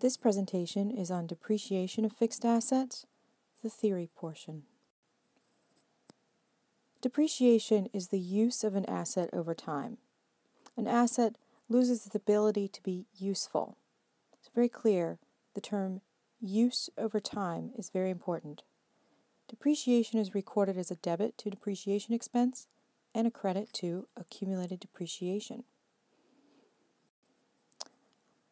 This presentation is on depreciation of fixed assets, the theory portion. Depreciation is the use of an asset over time. An asset loses its ability to be useful. It's very clear the term use over time is very important. Depreciation is recorded as a debit to depreciation expense and a credit to accumulated depreciation.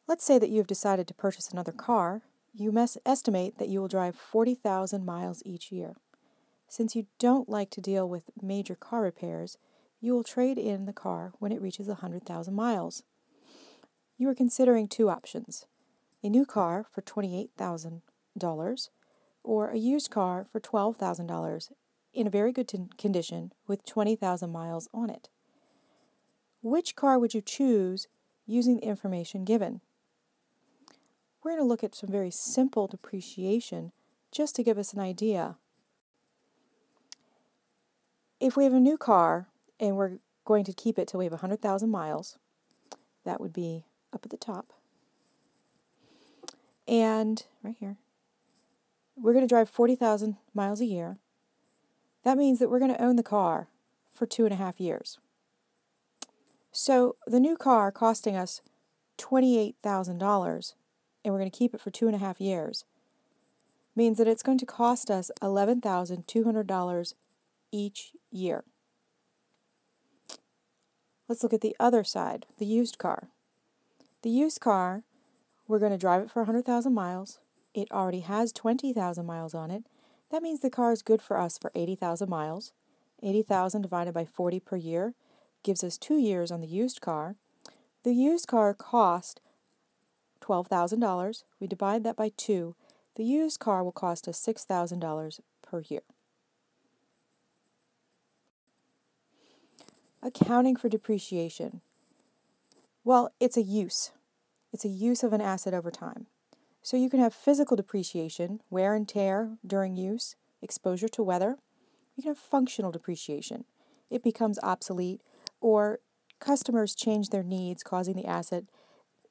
Let's say that you have decided to purchase another car. You estimate that you will drive 40,000 miles each year. Since you don't like to deal with major car repairs, you will trade in the car when it reaches 100,000 miles. You are considering two options: a new car for $28,000 or a used car for $12,000 in a very good condition with 20,000 miles on it. Which car would you choose using the information given? We're going to look at some very simple depreciation just to give us an idea. If we have a new car and we're going to keep it till we have 100,000 miles, that would be up at the top. And right here, we're going to drive 40,000 miles a year. That means that we're going to own the car for 2.5 years. So the new car costing us $28,000, and we're going to keep it for 2.5 years, means that it's going to cost us $11,200 each year. Let's look at the other side, the used car. The used car, we're going to drive it for 100,000 miles. It already has 20,000 miles on it. That means the car is good for us for 80,000 miles. 80,000 divided by 40 per year gives us 2 years on the used car. The used car cost $12,000. We divide that by 2. The used car will cost us $6,000 per year. Accounting for depreciation. Well, it's a use. It's a use of an asset over time. So you can have physical depreciation, wear and tear during use, exposure to weather. You can have functional depreciation. It becomes obsolete, or customers change their needs, causing the asset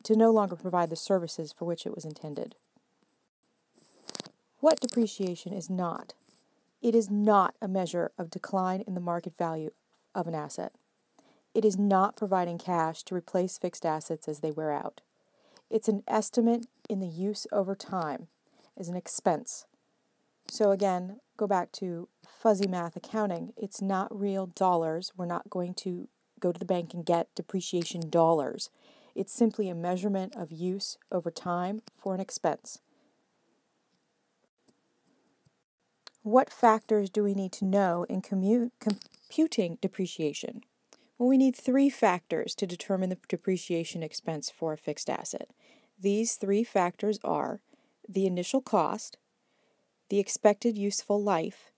to no longer provide the services for which it was intended. What depreciation is not? It is not a measure of decline in the market value of an asset. It is not providing cash to replace fixed assets as they wear out. It's an estimate in the use over time as an expense. So again, go back to fuzzy math accounting. It's not real dollars. We're not going to go to the bank and get depreciation dollars. It's simply a measurement of use over time for an expense. What factors do we need to know in computing depreciation? Well, we need 3 factors to determine the depreciation expense for a fixed asset. These 3 factors are the initial cost, the expected useful life,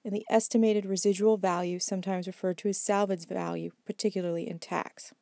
and the estimated residual value, sometimes referred to as salvage value, particularly in tax.